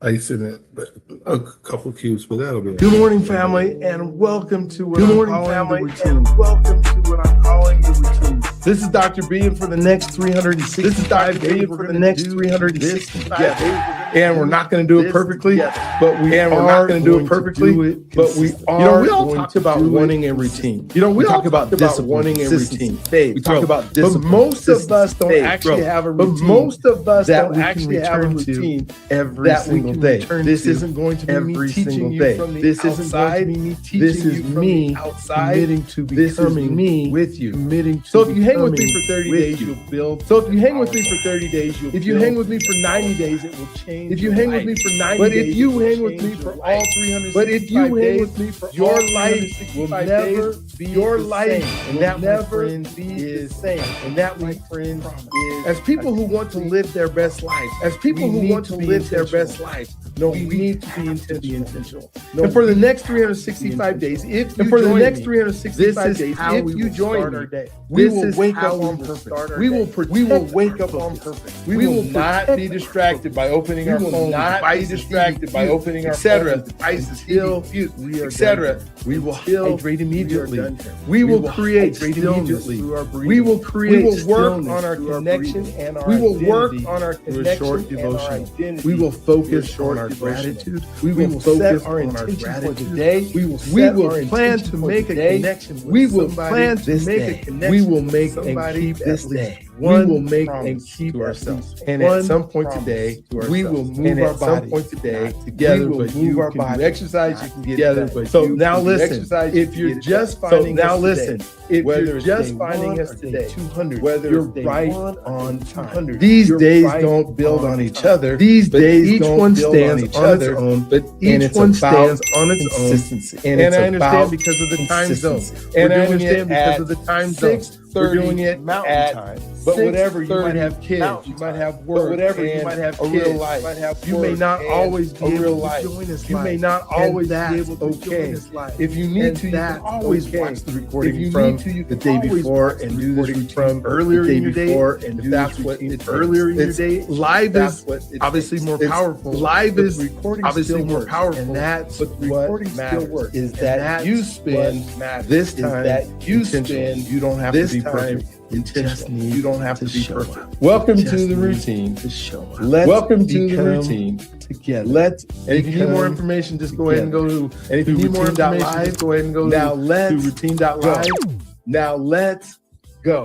ice in it, but a couple cubes, but that'll be. Good morning, family, and welcome to what I'm calling the routine. and welcome to what I'm calling the routine. This is Dr. B, and for the next 365 This is Dr. B, days, and we're for the going next to do 365 this days, and we're not going to do it perfectly, but we and we're are not going to do it perfectly, but we are. we all going talk to about do wanting it a routine. we talk all about talk about discipline, wanting a consistency, routine. faith. We talk about discipline. But most of us don't faith, actually bro. have a But routine. most of us that don't we can actually have a return to routine every that we single can day. return This to isn't going to be me every teaching single you day. from the This isn't going outside. to be me teaching This is you from me the outside, committing to This is becoming me with you. committing to So if you hang with me becoming for 30 with days, you. you'll build. So if you hang with me power. for 30 days, you'll If you build hang with me for 90 power. days, it will change. If you hang with me for 90 But days, if you it will hang with me change for your all life. 365 But if you hang days, with me for your all life will 365 never days, be your the life same. will And that, my never friends, be is the same. And that, my friends, is as people who want to live their best lives, as people We who need want to to be live their intentional. best lives, No, we we need have to be to be intentional. No, And for the we next have to 365 be days, intentional. if you And for the join next me, 365 this is days, how if we you will join start me, our day. we This will is wake how up we on will purpose. start our We day. will wake up on purpose. We will not be distracted by opening our will phone, not be devices, distracted by opening our etc. phone, Devices, until TV, we are etc. done. We will Until hydrate immediately. we are done here. We will create hydrate stillness immediately. through our breathing. We will create. We will work stillness on our through connection breathing. and our We will work identity on our through a short connection and our devotional. identity. We will through a focus short on our devotional. gratitude. We We will will focus set our on our intention for gratitude. today. We will We set will our plan intention to for make a today. connection with We will somebody plan to this make day. a connection. We will with make and somebody keep at this least day. one We will make and promise keep to ourselves. And One at some point promise today, to we will ourselves. move And our at some body. point today, Not together, we will but move you our can body. do exercise, you Not can get together, it done. but So you now can do listen, exercise, you if can you're get it just done. finding So now us today, listen, if whether you're it's just day finding 1 us or day today, 200, whether you're it's day right 1 or on day time. 200, These you're days right don't build on each time. other. These but days each don't one build stands on each on other, its own, but and each it's one about stands on its own. consistency. And And it's I understand about because of the time zone. consistency. And We're I doing it understand because at of the time zone. 6:30 We're doing it Mountain at Time. But whatever, you might have 6:30 kids, Mountain you might Time. have But work, whatever, you and might have a kids, real you life. might have You may work not and always a be real able life. to join us You live. may not And always be that's able to okay. join us live. If you need And to, you can that's always okay. watch the recording If you from need to, you the can day always before watch and the do this recording routine from earlier the day in your day. before and If do that's this what routine it's earlier in your it's day. live That's is what it obviously takes. more It's powerful. live but is the recording obviously still more works. powerful, And that's but the what recording still matters. works. Is And that that's you what spend matters. this Is time that you intentional. spend You don't have this to be time perfect. intentional. You don't have to be show perfect. up. Welcome Just to the need routine. to show up. Welcome to the become routine. together. Let's and if you need more become information, just go ahead and go to And if you need more information, routine.live. just go ahead and go Now to let's routine.live. go. Now let's go.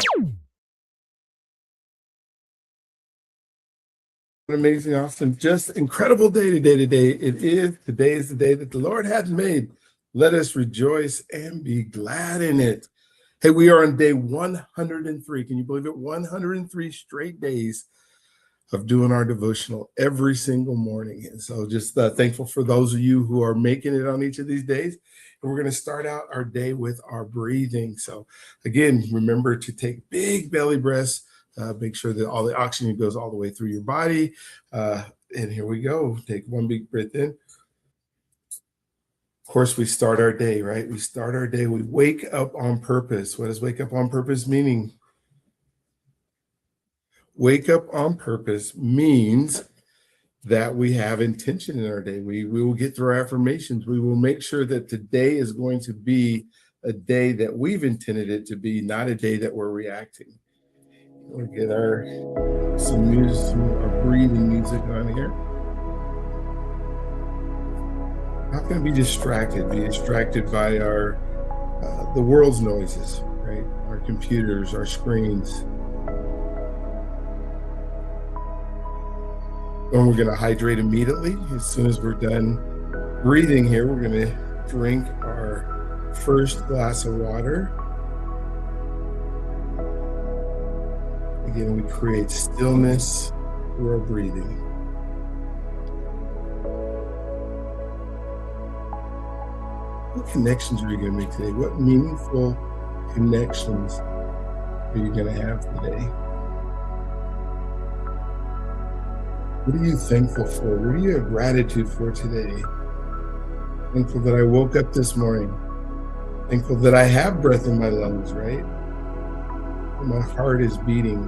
An amazing, awesome, just incredible day today. Today is the day that the Lord has made. Let us rejoice and be glad in it. Hey, we are on day 103. Can you believe it? 103 straight days of doing our devotional every single morning. And so just thankful for those of you who are making it on each of these days. And we're going to start out our day with our breathing. So again, remember to take big belly breaths. Make sure that all the oxygen goes all the way through your body. And here we go. Take one big breath in. Of course, we start our day, right? We start our day. We wake up on purpose. What does wake up on purpose meaning? Wake up on purpose means that we have intention in our day. We will get through our affirmations. We will make sure that today is going to be a day that we've intended it to be, not a day that we're reacting. We'll get some music, our breathing music on here. Not going to be distracted. Be distracted by the world's noises, right? Our computers, our screens. And we're going to hydrate immediately. As soon as we're done breathing here, we're going to drink our first glass of water. Again, we create stillness through our breathing. What connections are you going to make today? What meaningful connections are you going to have today? What are you thankful for? What do you have gratitude for today? Thankful that I woke up this morning. Thankful that I have breath in my lungs, right? And my heart is beating.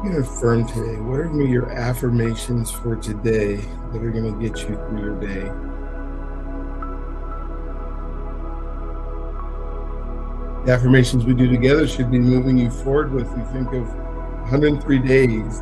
you going to affirm today? What are going to be your affirmations for today that are going to get you through your day? The affirmations we do together should be moving you forward with. You think of 103 days.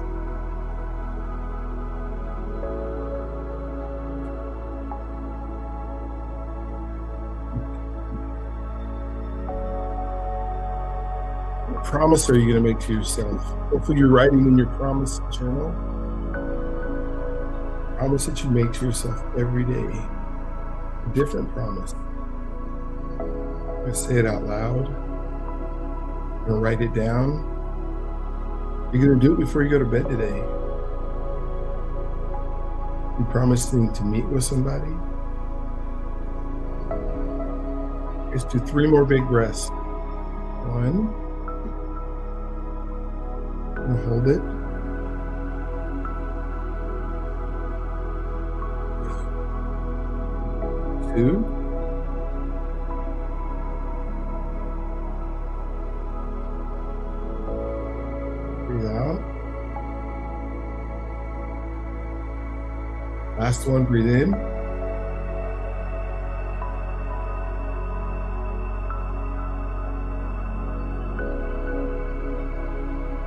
What promise are you going to make to yourself? Hopefully you're writing in your promise journal. Promise that you make to yourself every day. A different promise. You're going to say it out loud. You're going to write it down. You're going to do it before you go to bed today. You promising to meet with somebody. Let's do 3 more big breaths. 1. And hold it. 2. Breathe out. Last one, breathe in.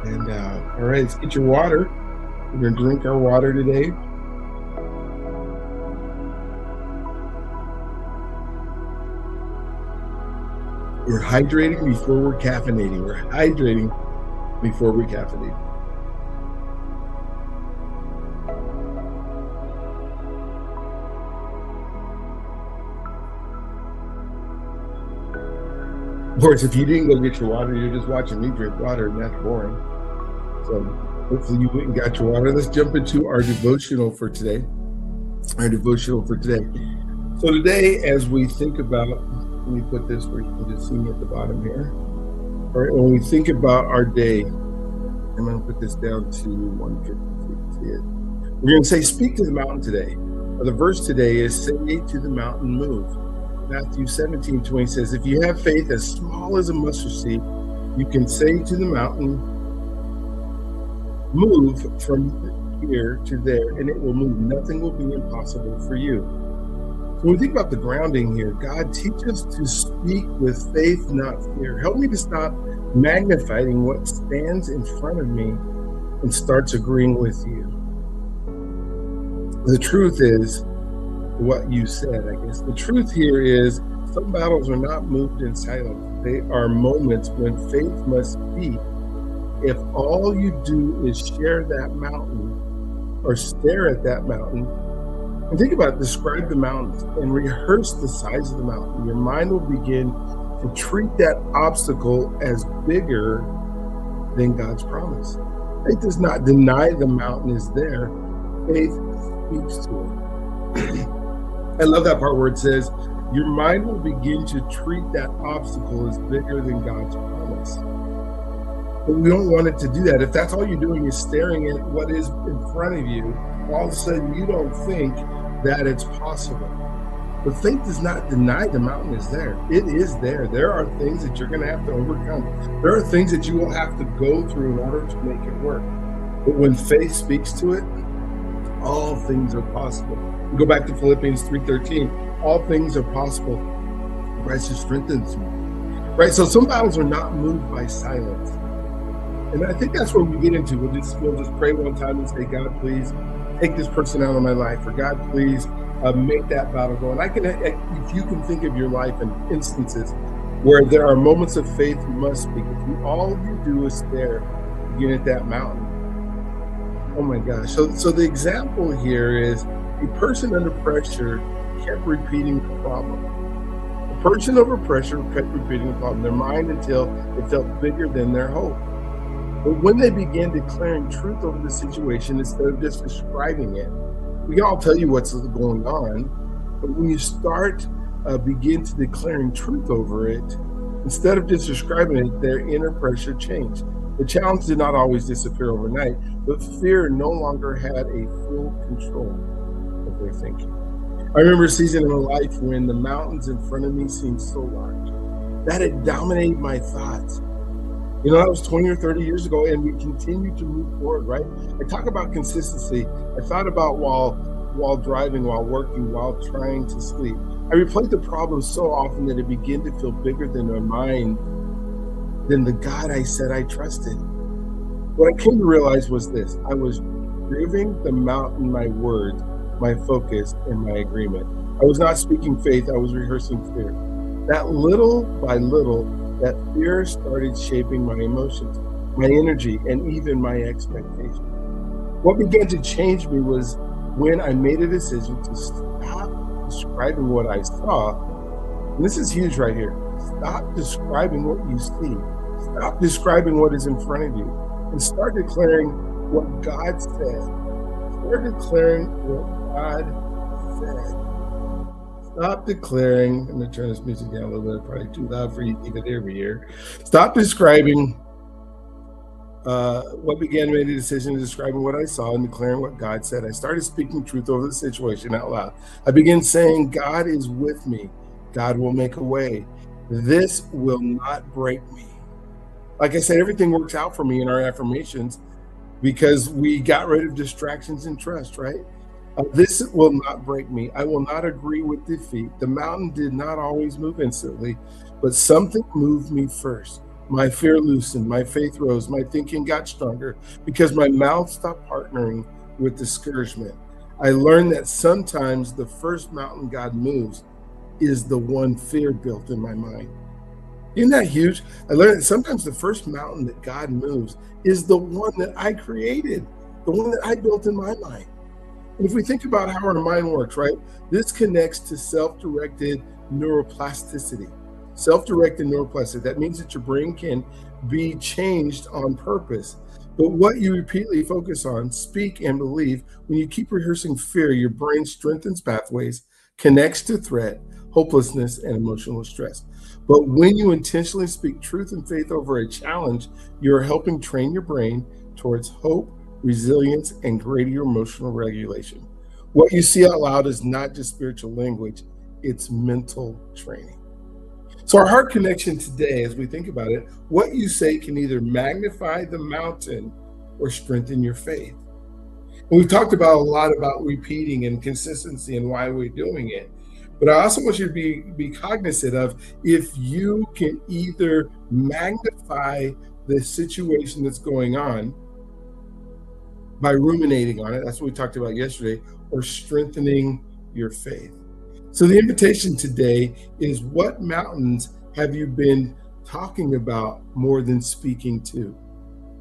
And out. All right, let's get your water. We're going to drink our water today. We're hydrating before we're caffeinating. We're hydrating before we caffeinate. Of course, if you didn't go get your water, you're just watching me drink water, and that's boring. So hopefully you went and got your water. Let's jump into our devotional for today. So today, as we think about, let me put this where you can just see me at the bottom here. All right, when we think about our day, I'm going to put this down to 150 so you can see it. We're going to say, speak to the mountain today. The verse today is, say to the mountain, move. Matthew 17:20 says, if you have faith as small as a mustard seed, you can say to the mountain, move from here to there, and it will move. Nothing will be impossible for you. So when we think about the grounding here, God, teach us to speak with faith, not fear. Help me to stop magnifying what stands in front of me and starts agreeing with you. The truth is what you said, I guess. The truth here is some battles are not moved in silence. They are moments when faith must speak. If all you do is share that mountain or stare at that mountain, and think about it, describe the mountains and rehearse the size of the mountain, your mind will begin to treat that obstacle as bigger than God's promise. Faith does not deny the mountain is there. Faith speaks to it. I love that part where it says, your mind will begin to treat that obstacle as bigger than God's promise. But we don't want it to do that. If that's all you're doing is staring at what is in front of you, all of a sudden you don't think that it's possible. But faith does not deny the mountain is there. It is there. There are things that you're going to have to overcome. There are things that you will have to go through in order to make it work. But when faith speaks to it, all things are possible. We go back to Philippians 3:13. All things are possible. Christ who strengthens me. Right? So some battles are not moved by silence. And I think that's where we get into. We'll just pray one time and say, God, please take this person out of my life. Or God, please make that battle go. And if you can think of your life in instances where there are moments of faith you must speak. If all you do is stare again at that mountain. Oh my gosh. So the example here is a person under pressure kept repeating the problem. A person under pressure kept repeating the problem in their mind until it felt bigger than their hope. But when they began declaring truth over the situation instead of just describing it, we can all tell you what's going on, but when you begin to declaring truth over it, instead of just describing it, their inner pressure changed. The challenge did not always disappear overnight, but fear no longer had a full control of their thinking. I remember a season in my life when the mountains in front of me seemed so large that it dominated my thoughts. You know, that was 20 or 30 years ago, and we continue to move forward, right? I talk about consistency. I thought about while driving, while working, while trying to sleep. I replayed the problem so often that it began to feel bigger than my mind, than the God I said I trusted. What I came to realize was this: I was giving the mountain my words, my focus, and my agreement. I was not speaking faith, I was rehearsing fear. That little by little, that fear started shaping my emotions, my energy, and even my expectations. What began to change me was when I made a decision to stop describing what I saw. And this is huge right here. Stop describing what you see. Stop describing what is in front of you, and start declaring what God said. Start declaring what God said. Stop declaring, I'm going to turn this music down a little bit, probably too loud for you to even hear me here. Stop describing what began made a decision to describing what I saw and declaring what God said. I started speaking truth over the situation out loud. I began saying, God is with me. God will make a way. This will not break me. Like I said, everything works out for me in our affirmations because we got rid of distractions and trust, right? This will not break me. I will not agree with defeat. The mountain did not always move instantly, but something moved me first. My fear loosened, my faith rose, my thinking got stronger because my mouth stopped partnering with discouragement. I learned that sometimes the first mountain God moves is the one fear built in my mind. Isn't that huge? I learned that sometimes the first mountain that God moves is the one that I created, the one that I built in my mind. And if we think about how our mind works, right, this connects to self-directed neuroplasticity. Self-directed neuroplasticity, that means that your brain can be changed on purpose. But what you repeatedly focus on, speak, and believe, when you keep rehearsing fear, your brain strengthens pathways, connects to threat, hopelessness, and emotional stress. But when you intentionally speak truth and faith over a challenge, you're helping train your brain towards hope, resilience, and greater emotional regulation. What you see out loud is not just spiritual language, it's mental training. So our heart connection today, as we think about it, what you say can either magnify the mountain or strengthen your faith. And we've talked about a lot about repeating and consistency and why we're doing it. But I also want you to be cognizant of if you can either magnify the situation that's going on by ruminating on it, that's what we talked about yesterday, or strengthening your faith. So the invitation today is, what mountains have you been talking about more than speaking to?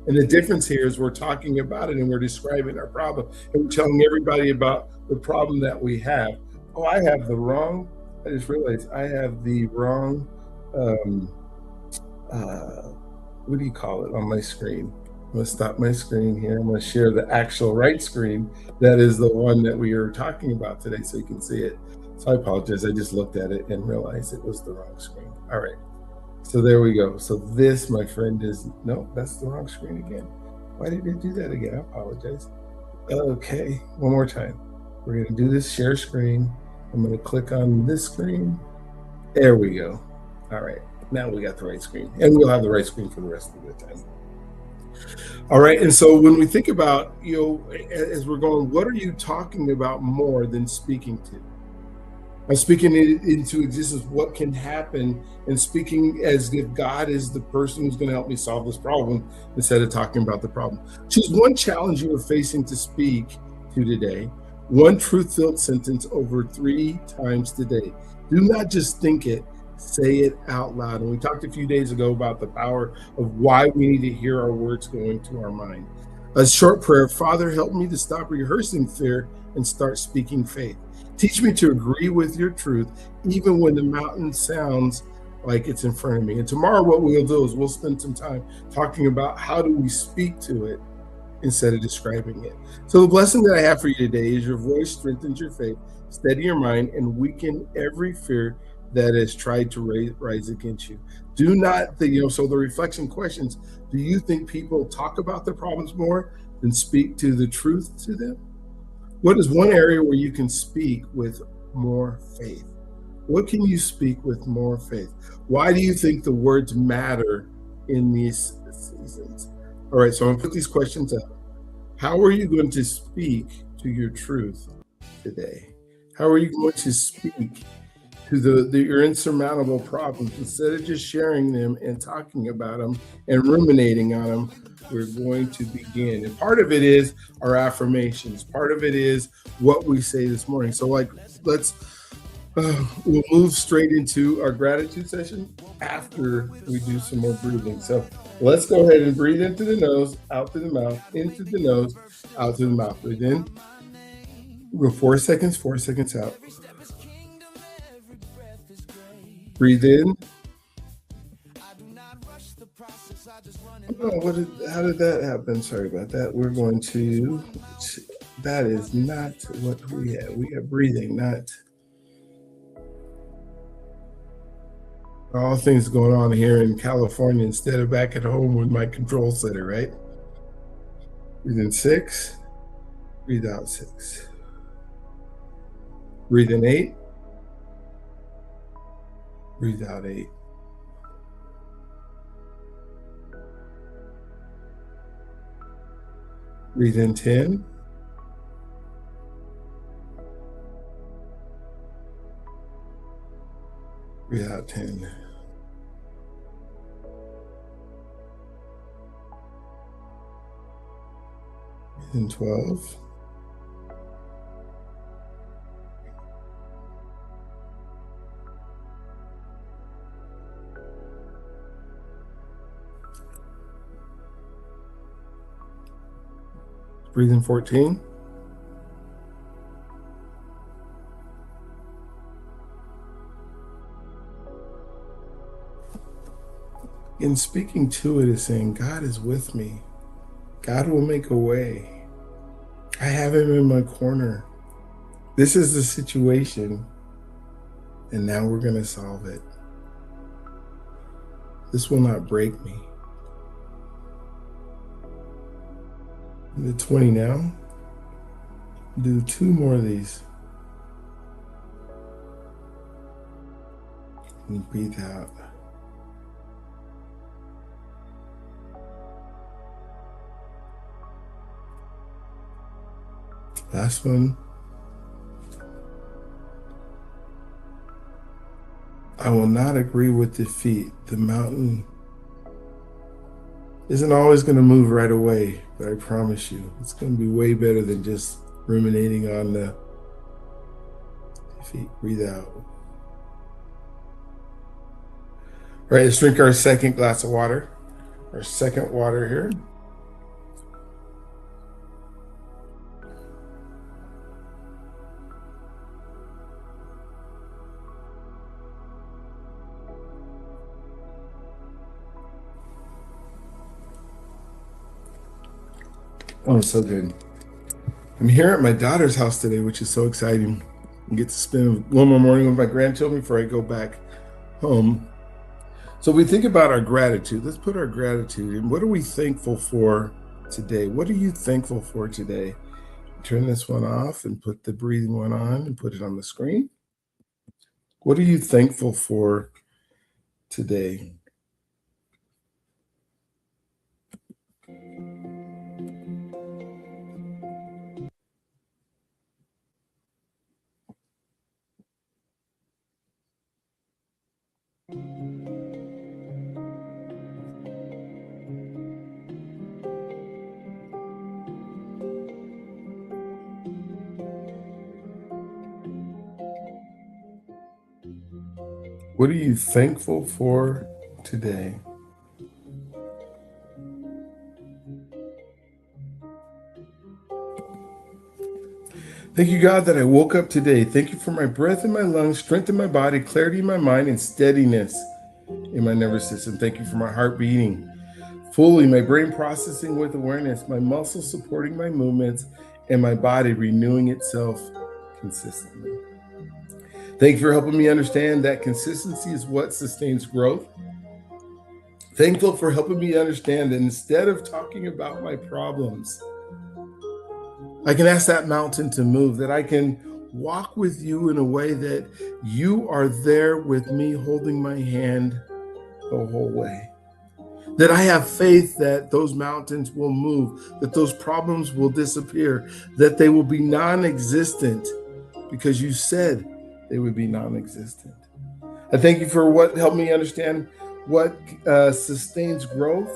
And the difference here is we're talking about it and we're describing our problem and we're telling everybody about the problem that we have. Oh, I just realized I have the wrong, what do you call it on my screen? I'm going to stop my screen here. I'm going to share the actual right screen. That is the one that we are talking about today so you can see it. So I apologize. I just looked at it and realized it was the wrong screen. All right. So there we go. So this, my friend, that's the wrong screen again. Why did it do that again? I apologize. Okay. One more time. We're going to do this share screen. I'm going to click on this screen. There we go. All right. Now we got the right screen. And we'll have the right screen for the rest of the time. All right. And so when we think about, as we're going, what are you talking about more than speaking to? I'm speaking into existence what can happen and speaking as if God is the person who's going to help me solve this problem instead of talking about the problem. Choose one challenge you are facing to speak to today. One truth-filled sentence over 3 times today. Do not just think it, say it out loud. And we talked a few days ago about the power of why we need to hear our words going to our mind. A short prayer: Father, help me to stop rehearsing fear and start speaking faith. Teach me to agree with your truth, even when the mountain sounds like it's in front of me. And tomorrow what we'll do is we'll spend some time talking about how do we speak to it instead of describing it. So the blessing that I have for you today is your voice strengthens your faith, steady your mind, and weaken every fear that has tried to rise against you. Do not, so the reflection questions: do you think people talk about their problems more than speak to the truth to them? What is one area where you can speak with more faith? What can you speak with more faith? Why do you think the words matter in these seasons. All right, so I'm gonna put these questions up. How are you going to speak to your truth today? How are you going to speak to your insurmountable problems instead of just sharing them and talking about them and ruminating on them? We're going to begin, and part of it is our affirmations. Part of it is what we say this morning. So, like, we'll move straight into our gratitude session after we do some more breathing. So let's go ahead and breathe into the nose, out to the mouth, into the nose, out to the mouth. Breathe in. We'll go 4 seconds, 4 seconds out. Breathe in. Oh, how did that happen? Sorry about that. We're going to, that is not what we have. We have breathing, not all things going on here in California instead of back at home with my control center, right? Breathe in 6, breathe out 6. Breathe in 8, breathe out 8. Breathe in 10. Breathe out 10. Breathe in 12. Breathe in 14. In speaking to it is saying, God is with me. God will make a way. I have him in my corner. This is the situation, and now we're going to solve it. This will not break me. The 20 now. Do 2 more of these. And breathe out. Last one. I will not agree with defeat. The mountain isn't always going to move right away, but I promise you, it's going to be way better than just ruminating on the defeat. Breathe out. All right, let's drink our second glass of water, our second water here. Oh, so good. I'm here at my daughter's house today, which is so exciting. I get to spend one more morning with my grandchildren before I go back home. So we think about our gratitude. Let's put our gratitude in. What are we thankful for today? What are you thankful for today? Turn this one off and put the breathing one on and put it on the screen. What are you thankful for today? What are you thankful for today? Thank you, God, that I woke up today. Thank you for my breath in my lungs, strength in my body, clarity in my mind, and steadiness in my nervous system. Thank you for my heart beating fully, my brain processing with awareness, my muscles supporting my movements, and my body renewing itself consistently. Thank you for helping me understand that consistency is what sustains growth. Thankful for helping me understand that instead of talking about my problems, I can ask that mountain to move, that I can walk with you in a way that you are there with me, holding my hand the whole way. that I have faith that those mountains will move, that those problems will disappear, that they will be non-existent because you said they would be non-existent. I thank you for what helped me understand what sustains growth,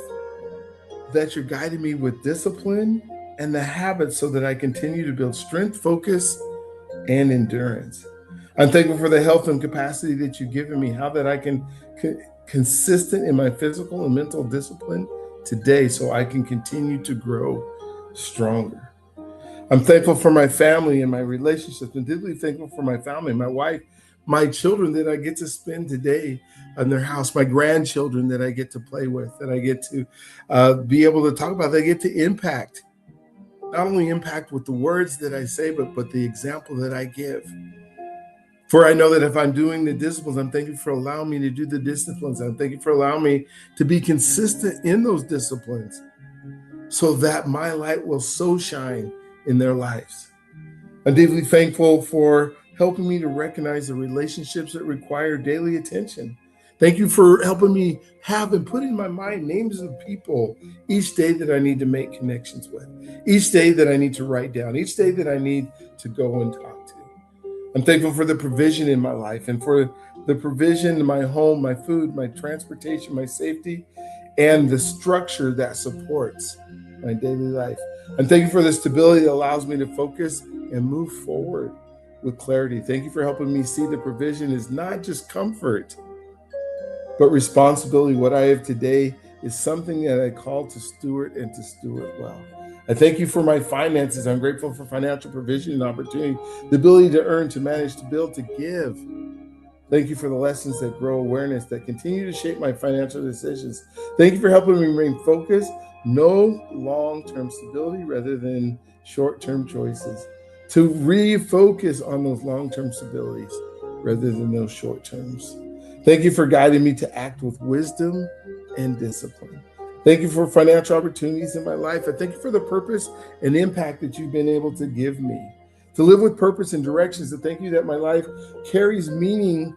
that you're guiding me with discipline and the habits so that I continue to build strength, focus, and endurance. I'm thankful for the health and capacity that you've given me, how that I can consistent in my physical and mental discipline today so I can continue to grow stronger. I'm thankful for my family and my relationships. I'm deeply thankful for my family, my wife, my children that I get to spend today in their house, my grandchildren that I get to play with, that I get to be able to talk about, that I get to impact. Not only impact with the words that I say, but the example that I give. For I know that if I'm doing the disciplines, I'm thanking you for allowing me to do the disciplines. I'm thanking you for allowing me to be consistent in those disciplines so that my light will so shine in their lives. I'm deeply thankful for helping me to recognize the relationships that require daily attention. Thank you for helping me have and put in my mind names of people each day that I need to make connections with, each day that I need to write down, each day that I need to go and talk to. I'm thankful for the provision in my life and for the provision in my home, my food, my transportation, my safety, and the structure that supports my daily life. I'm thankful for the stability that allows me to focus and move forward with clarity. Thank you for helping me see the provision is not just comfort, but responsibility. What I have today is something that I call to steward and to steward well. I thank you for my finances. I'm grateful for financial provision and opportunity, the ability to earn, to manage, to build, to give. Thank you for the lessons that grow awareness, that continue to shape my financial decisions. Thank you for helping me remain focused, know long-term stability rather than short-term choices, to refocus on those long-term stabilities rather than those short-terms. Thank you for guiding me to act with wisdom and discipline. Thank you for financial opportunities in my life. I thank you for the purpose and impact that you've been able to give me, to live with purpose and directions. And thank you that my life carries meaning,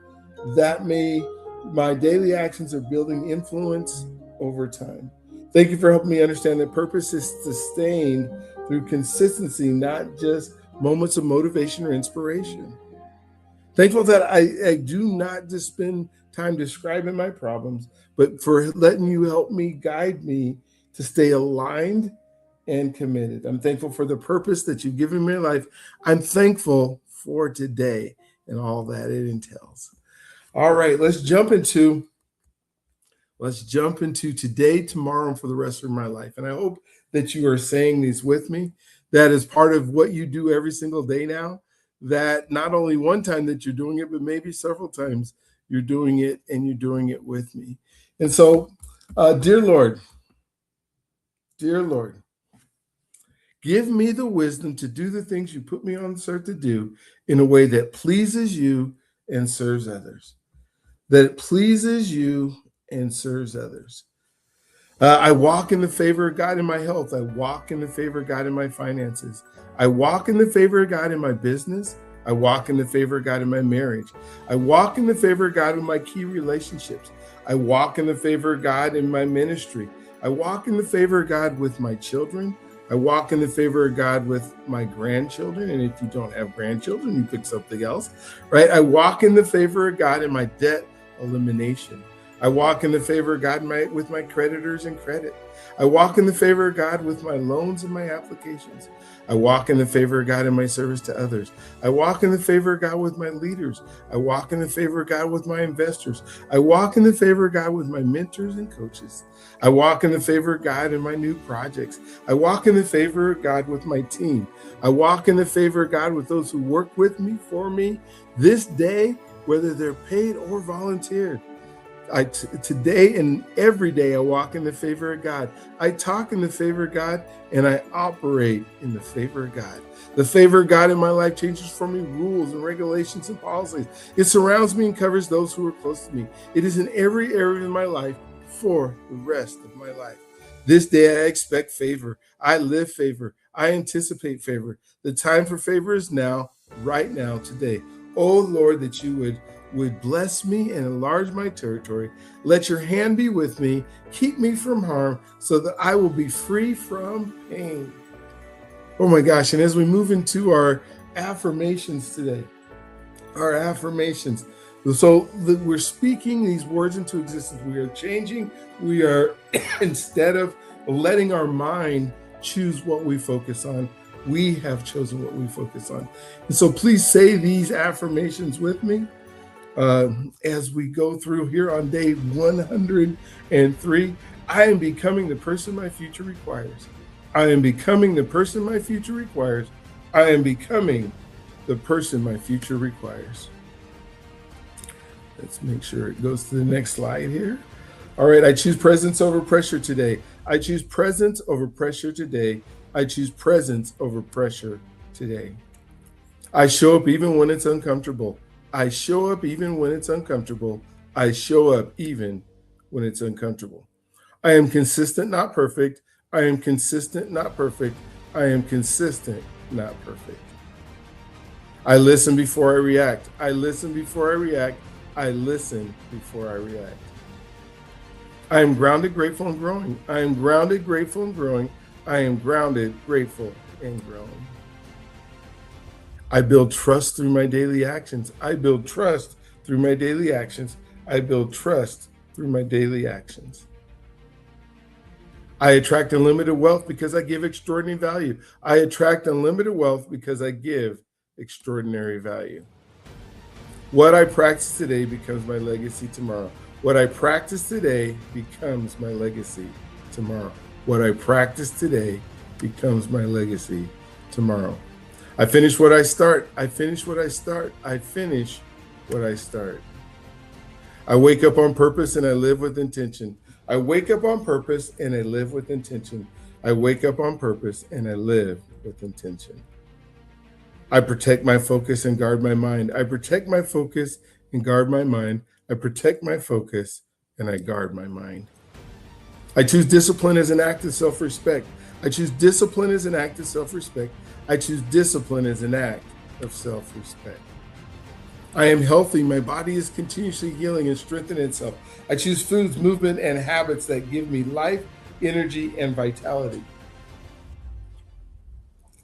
that my daily actions are building influence over time. Thank you for helping me understand that purpose is sustained through consistency, not just moments of motivation or inspiration. Thankful that I do not just spend time describing my problems, but for letting you help me, guide me to stay aligned and committed. I'm thankful for the purpose that you've given me in life. I'm thankful for today and all that it entails. All right, let's jump into today, tomorrow, and for the rest of my life. And I hope that you are saying these with me. That is part of what you do every single day now. That not only one time that you're doing it, but maybe several times you're doing it, and you're doing it with me. And so, dear Lord, give me the wisdom to do the things you put me on this earth to do in a way that pleases you and serves others. That it pleases you and serves others. I walk in the favor of God in my health. I walk in the favor of God in my finances. I walk in the favor of God in my business. I walk in the favor of God in my marriage. I walk in the favor of God in my key relationships. I walk in the favor of God in my ministry. I walk in the favor of God with my children. I walk in the favor of God with my grandchildren. And if you don't have grandchildren, you pick something else, right? I walk in the favor of God in my debt elimination. I walk in the favor of God with my creditors and credit. I walk in the favor of God with my loans and my applications. I walk in the favor of God in my service to others. I walk in the favor of God with my leaders. I walk in the favor of God with my investors. I walk in the favor of God with my mentors and coaches. I walk in the favor of God in my new projects. I walk in the favor of God with my team. I walk in the favor of God with those who work with me, for me, this day, whether they're paid or volunteered. Today and every day, I walk in the favor of God. I talk in the favor of God, and I operate in the favor of God. The favor of God in my life changes for me rules and regulations and policies. It surrounds me and covers those who are close to me. It is in every area of my life for the rest of my life. This day, I expect favor. I live favor. I anticipate favor. The time for favor is now, right now, today. Oh, Lord, that you would would bless me and enlarge my territory. Let your hand be with me. Keep me from harm so that I will be free from pain. Oh my gosh. And as we move into our affirmations today, our affirmations. So we're speaking these words into existence. We are changing. We are, instead of letting our mind choose what we focus on, we have chosen what we focus on. And so please say these affirmations with me as we go through here on day 103. I am becoming the person my future requires. I am becoming the person my future requires. I am becoming the person my future requires. Let's make sure it goes to the next slide here. All right, I choose presence over pressure today. I choose presence over pressure today. I choose presence over pressure today. I show up even when it's uncomfortable. I show up even when it's uncomfortable. I show up even when it's uncomfortable. I am consistent, not perfect. I am consistent, not perfect. I am consistent, not perfect. I listen before I react. I listen before I react. I listen before I react. I am grounded, grateful, and growing. I am grounded, grateful, and growing. I am grounded, grateful, and growing. I build trust through my daily actions. I build trust through my daily actions. I build trust through my daily actions. I attract unlimited wealth because I give extraordinary value. I attract unlimited wealth because I give extraordinary value. What I practice today becomes my legacy tomorrow. What I practice today becomes my legacy tomorrow. What I practice today becomes my legacy tomorrow. I finish what I start. I finish what I start. I finish what I start. I wake up on purpose and I live with intention. I wake up on purpose and I live with intention. I wake up on purpose and I live with intention. I protect my focus and guard my mind. I protect my focus and guard my mind. I protect my focus and I guard my mind. I choose discipline as an act of self-respect. I choose discipline as an act of self-respect. I choose discipline as an act of self-respect. I am healthy. My body is continuously healing and strengthening itself. I choose foods, movement, and habits that give me life, energy, and vitality.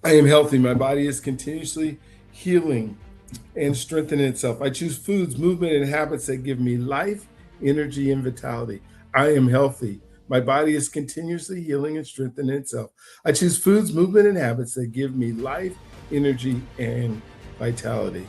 I am healthy. My body is continuously healing and strengthening itself. I choose foods, movement, and habits that give me life, energy, and vitality. I am healthy. My body is continuously healing and strengthening itself. I choose foods, movement, and habits that give me life, energy, and vitality.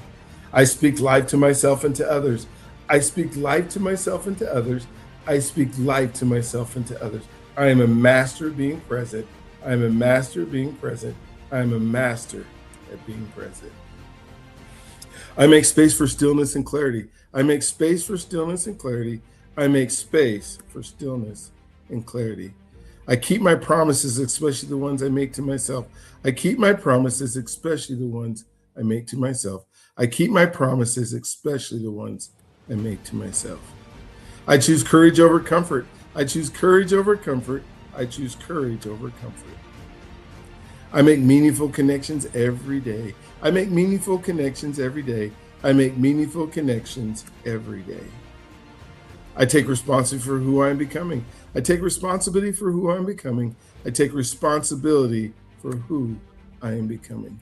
I speak life to myself and to others. I speak life to myself and to others. I speak life to myself and to others. I am a master at being present. I am a master at being present. I am a master at being present. I make space for stillness and clarity. I make space for stillness and clarity. I make space for stillness and clarity. I keep my promises, especially the ones I make to myself. I keep my promises, especially the ones I make to myself. I keep my promises, especially the ones I make to myself. I choose courage over comfort. I choose courage over comfort. I choose courage over comfort. I make meaningful connections every day. I make meaningful connections every day. I make meaningful connections every day. I take responsibility for who I am becoming. I take responsibility for who I am becoming. I take responsibility for who I am becoming.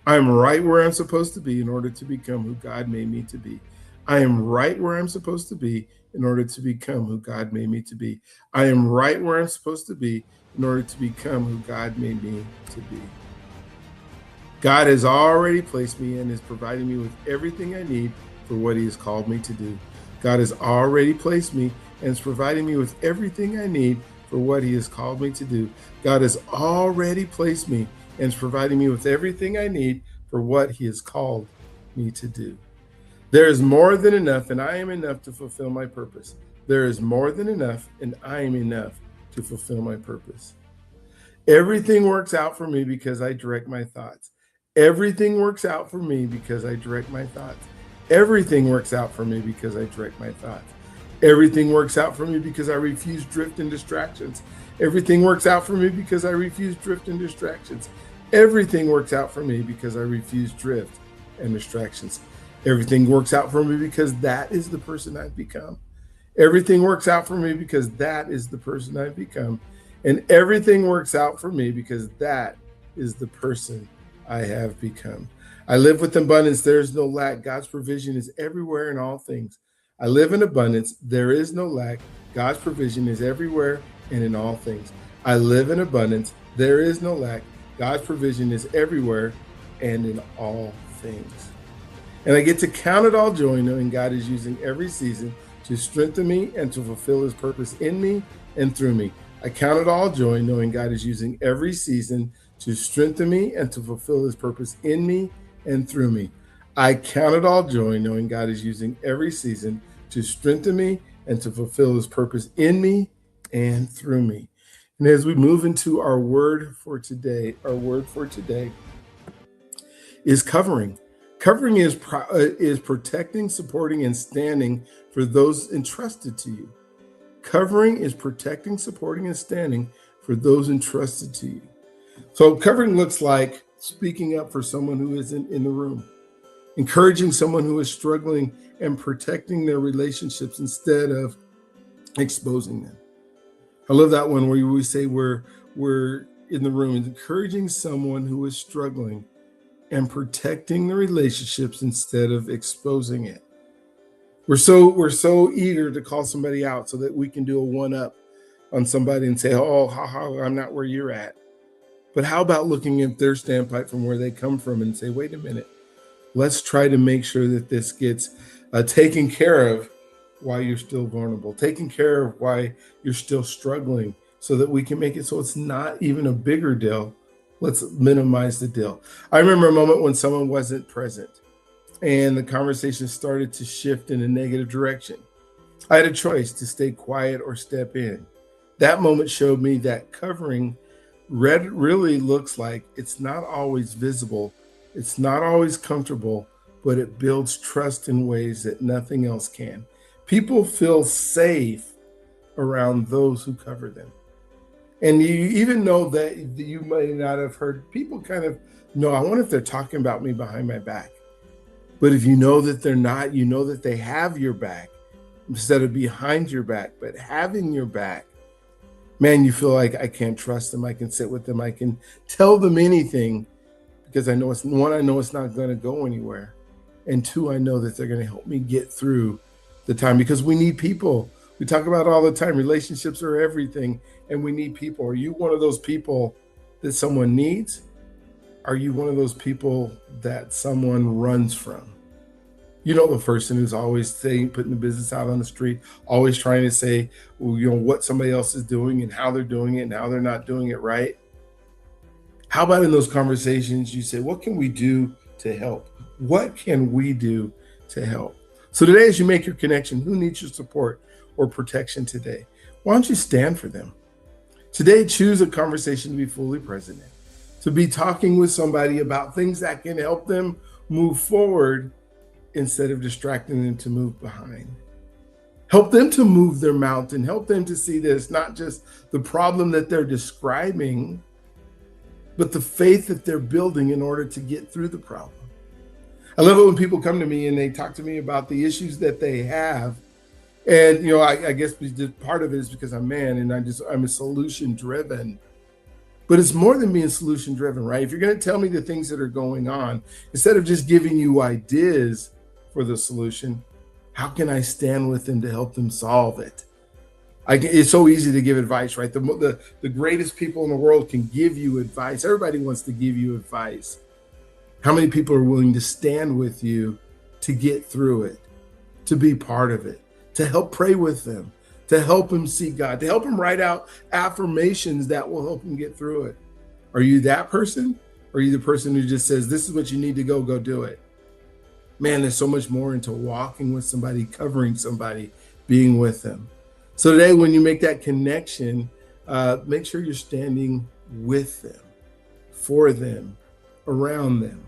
I am right where I'm supposed to be in order to become who God made me to be. I am right where I'm supposed to be in order to become who God made me to be. I am right where I'm supposed to be in order to become who God made me to be. God has already placed me and is providing me with everything I need for what He has called me to do. God has already placed me and is providing me with everything I need for what He has called me to do. God has already placed me and is providing me with everything I need for what He has called me to do. There is more than enough, and I am enough to fulfill my purpose. There is more than enough, and I am enough to fulfill my purpose. Everything works out for me because I direct my thoughts. Everything works out for me because I direct my thoughts. Everything works out for me because I direct my thoughts. Everything works out for me because I refuse drift and distractions. Everything works out for me because I refuse drift and distractions. Everything works out for me because I refuse drift and distractions. Everything works out for me because that is the person I've become. Everything works out for me because that is the person I've become. And everything works out for me because that is the person I have become. I live with abundance. There is no lack. God's provision is everywhere in all things. I live in abundance. There is no lack. God's provision is everywhere and in all things. I live in abundance. There is no lack. God's provision is everywhere and in all things. And I get to count it all joy knowing God is using every season to strengthen me and to fulfill his purpose in me and through me. I count it all joy knowing God is using every season to strengthen me and to fulfill his purpose in me and through me. I count it all joy knowing God is using every season to strengthen me and to fulfill his purpose in me and through me. And as we move into our word for today is covering. Covering is protecting, supporting, and standing for those entrusted to you. Covering is protecting, supporting, and standing for those entrusted to you. So covering looks like speaking up for someone who isn't in the room, encouraging someone who is struggling, and protecting their relationships instead of exposing them. I love that one where we say we're in the room, encouraging someone who is struggling and protecting the relationships instead of exposing it. We're so eager to call somebody out so that we can do a one-up on somebody and say, oh, I'm not where you're at. But how about looking at their standpoint from where they come from and say, wait a minute, let's try to make sure that this gets taken care of while you're still vulnerable, taken care of while you're still struggling so that we can make it so it's not even a bigger deal. Let's minimize the deal. I remember a moment when someone wasn't present and the conversation started to shift in a negative direction. I had a choice to stay quiet or step in. That moment showed me that covering really looks like it's not always visible, it's not always comfortable, but it builds trust in ways that nothing else can. People feel safe around those who cover them. And you even know that you might not have heard, people kind of know, I wonder if they're talking about me behind my back. But if you know that they're not, you know that they have your back instead of behind your back, but having your back, man, you feel like I can't trust them. I can sit with them. I can tell them anything because I know it's not going to go anywhere. And two, I know that they're going to help me get through the time because we need people. We talk about it all the time. Relationships are everything, and we need people. Are you one of those people that someone needs? Are you one of those people that someone runs from? You know, the person who's always putting the business out on the street, always trying to say, well, you know, what somebody else is doing and how they're doing it and how they're not doing it right. How about in those conversations, you say, what can we do to help? What can we do to help? So today, as you make your connection, who needs your support or protection today? Why don't you stand for them? Today, choose a conversation to be fully present in, to be talking with somebody about things that can help them move forward instead of distracting them to move behind. Help them to move their mountain. Help them to see that it's not just the problem that they're describing, but the faith that they're building in order to get through the problem. I love it when people come to me and they talk to me about the issues that they have. And, you know, I guess part of it is because I'm a man and I'm a solution driven. But it's more than being solution driven, right? If you're going to tell me the things that are going on, instead of just giving you ideas for the solution, how can I stand with them to help them solve it? It's so easy to give advice, right? The greatest people in the world can give you advice. Everybody wants to give you advice. How many people are willing to stand with you to get through it, to be part of it, to help pray with them, to help them see God, to help them write out affirmations that will help them get through it? Are you that person? Or are you the person who just says, this is what you need to go do it? Man, there's so much more into walking with somebody, covering somebody, being with them. So today, when you make that connection, make sure you're standing with them, for them, around them.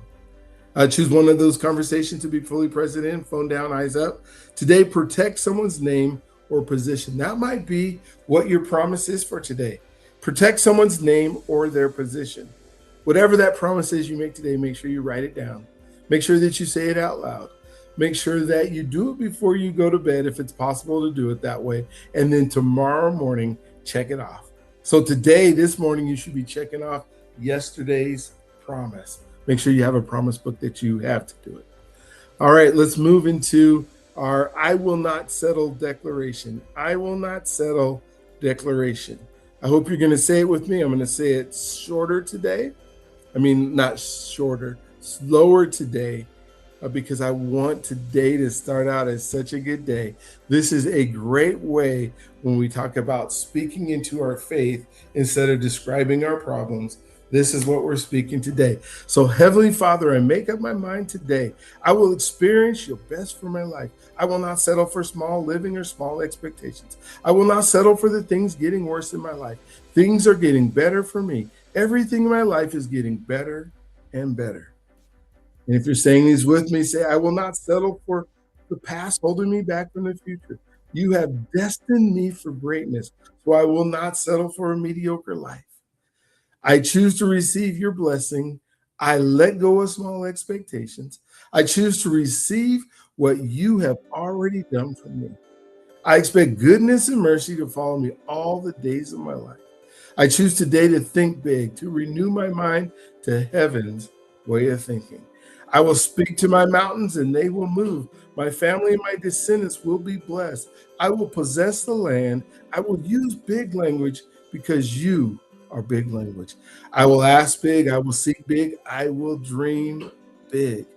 Choose one of those conversations to be fully present in, phone down, eyes up. Today, protect someone's name or position. That might be what your promise is for today. Protect someone's name or their position. Whatever that promise is you make today, make sure you write it down. Make sure that you say it out loud. Make sure that you do it before you go to bed, if it's possible to do it that way. And then tomorrow morning, check it off. So today, this morning, you should be checking off yesterday's promise. Make sure you have a promise book that you have to do it. All right, let's move into our I will not settle declaration. I will not settle declaration. I hope you're going to say it with me. I'm going to say it shorter today. I mean, not shorter, slower today, because I want today to start out as such a good day. This is a great way when we talk about speaking into our faith instead of describing our problems. This is what we're speaking today. So, Heavenly Father, I make up my mind today. I will experience your best for my life. I will not settle for small living or small expectations. I will not settle for the things getting worse in my life. Things are getting better for me. Everything in my life is getting better and better. And if you're saying these with me, say, I will not settle for the past holding me back from the future. You have destined me for greatness, so I will not settle for a mediocre life. I choose to receive your blessing. I let go of small expectations. I choose to receive what you have already done for me. I expect goodness and mercy to follow me all the days of my life. I choose today to think big, to renew my mind to heaven's way of thinking. I will speak to my mountains and they will move. My family and my descendants will be blessed. I will possess the land. I will use big language because you are big language. I will ask big. I will seek big. I will dream big.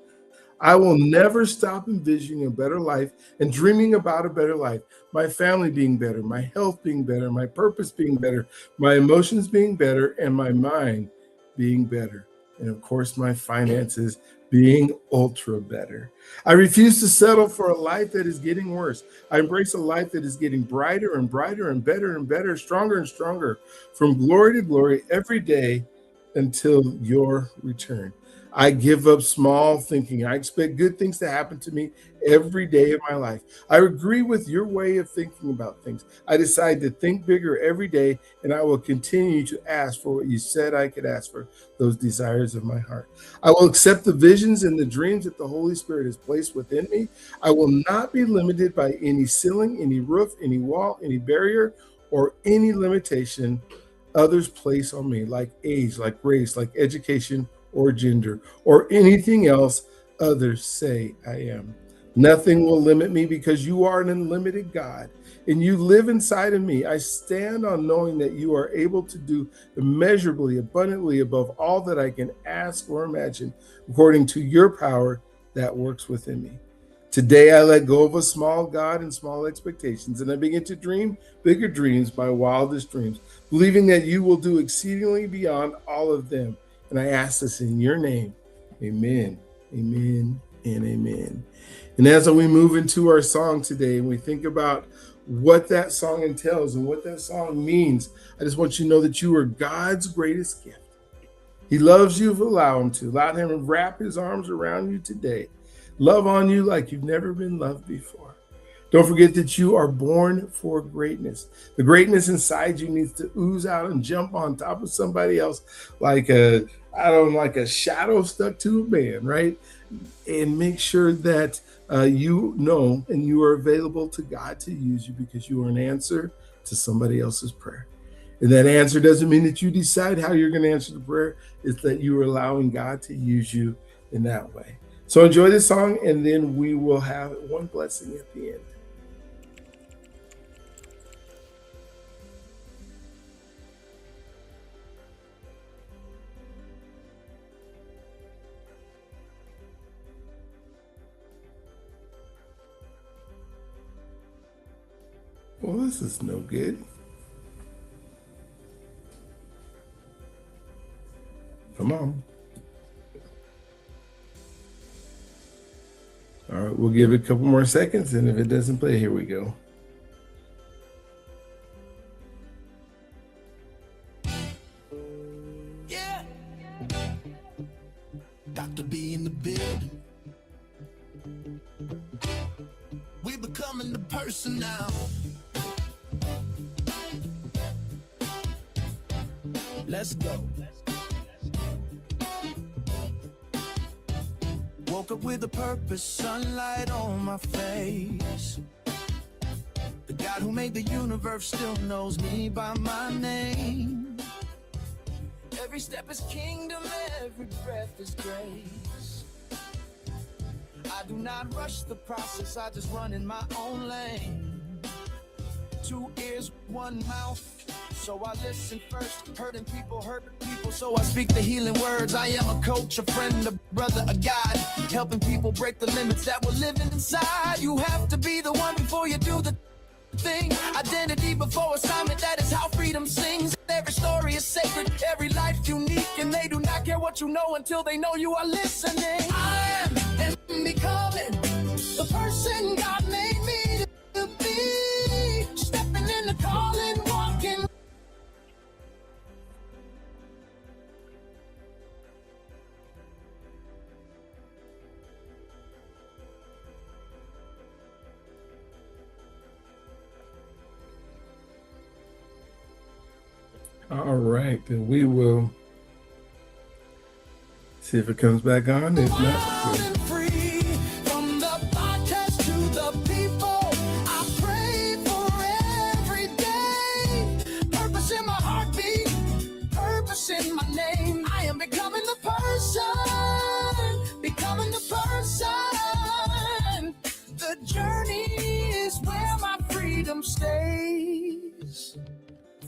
I will never stop envisioning a better life and dreaming about a better life. My family being better, my health being better, my purpose being better, my emotions being better, and my mind being better. And of course, my finances being ultra better. I refuse to settle for a life that is getting worse. I embrace a life that is getting brighter and brighter and better, stronger and stronger, from glory to glory every day until your return. I give up small thinking. I expect good things to happen to me every day of my life. I agree with your way of thinking about things. I decide to think bigger every day, and I will continue to ask for what you said I could ask for, those desires of my heart. I will accept the visions and the dreams that the Holy Spirit has placed within me. I will not be limited by any ceiling, any roof, any wall, any barrier, or any limitation others place on me, like age, like race, like education, or gender, or anything else others say I am. Nothing will limit me because you are an unlimited God and you live inside of me. I stand on knowing that you are able to do immeasurably, abundantly above all that I can ask or imagine, according to your power that works within me. Today, I let go of a small God and small expectations, and I begin to dream bigger dreams, my wildest dreams, believing that you will do exceedingly beyond all of them. And I ask this in your name. Amen, amen, and amen. And as we move into our song today and we think about what that song entails and what that song means, I just want you to know that you are God's greatest gift. He loves you if you allow him to. Allow him to wrap his arms around you today. Love on you like you've never been loved before. Don't forget that you are born for greatness. The greatness inside you needs to ooze out and jump on top of somebody else like a shadow stuck to a man, right? And make sure that you know and you are available to God to use you because you are an answer to somebody else's prayer. And that answer doesn't mean that you decide how you're going to answer the prayer. It's that you are allowing God to use you in that way. So enjoy this song, and then we will have one blessing at the end. Well, this is no good. Come on. All right, we'll give it a couple more seconds, and if it doesn't play, here we go. Yeah. Dr.B in the building. We're becoming the person now. Let's go. Woke woke up with a purpose, sunlight on my face. The God who made the universe still knows me by my name. Every step is kingdom, every breath is grace. I do not rush the process, I just run in my own lane. 2 ears, 1 mouth, so I listen first. Hurting people hurt people, so I speak the healing words. I am a coach, a friend, a brother, a guide, helping people break the limits that were living inside. You have to be the one before you do the thing. Identity before assignment, that is how freedom sings. Every story is sacred, every life unique, and they do not care what you know until they know you are listening. I am becoming the person God made me to be. Stepping in the calling, walking. All right, then we will see if it comes back on. If not, Wild and free, from the podcast to the people, I pray for every day. Purpose in my heartbeat, purpose in my name. I am becoming the person, becoming the person. The journey is where my freedom stays.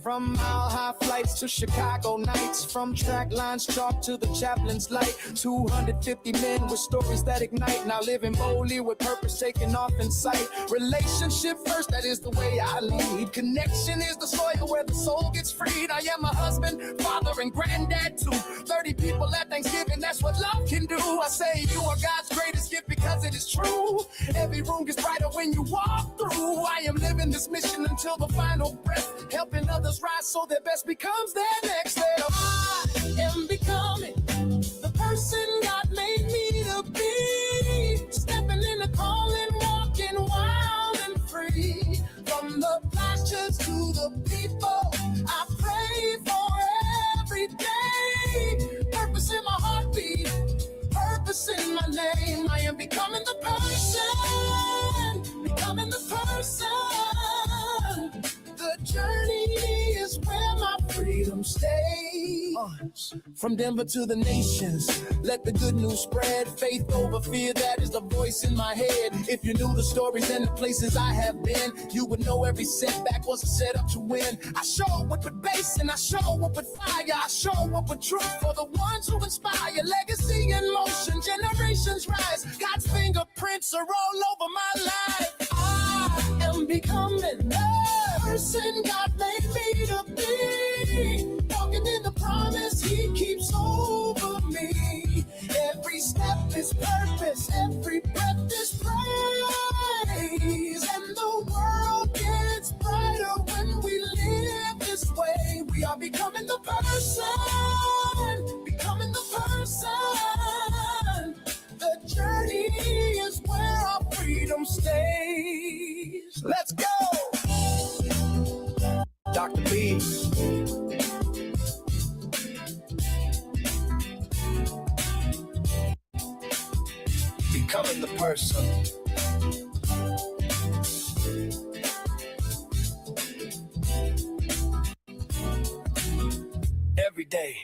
From mile-high flights to Chicago nights, from track lines chalk to the chaplain's light. 250 men with stories that ignite, now living boldly with purpose taking off in sight. Relationship first, that is the way I lead. Connection is the soil where the soul gets freed. I am a husband, father, and granddad too. 30 people at Thanksgiving, that's what love can do. I say you are God's greatest gift because it is true. Every room gets brighter when you walk through. I am living this mission until the final breath, helping others rise so their best becomes their next step. I am becoming the person God made me to be. Stepping in the calling, walking wild and free. From the pastures to the people, I pray for every day. Purpose in my heartbeat, purpose in my name. I am becoming the person, becoming the person. The journey is where my freedom stays. From Denver to the nations, let the good news spread. Faith over fear, that is the voice in my head. If you knew the stories and the places I have been, you would know every setback was a setup to win. I show up with bass and I show up with fire. I show up with truth for the ones who inspire. Legacy in motion, generations rise. God's fingerprints are all over my life. I am becoming the person God made me to be. Walking in the promise He keeps over me. Every step is purpose, every breath is praise. And the world gets brighter when we live this way. We are becoming the person, becoming the person. The journey is where our freedom stays. Let's go! Dr.B. Becoming the person. Every day.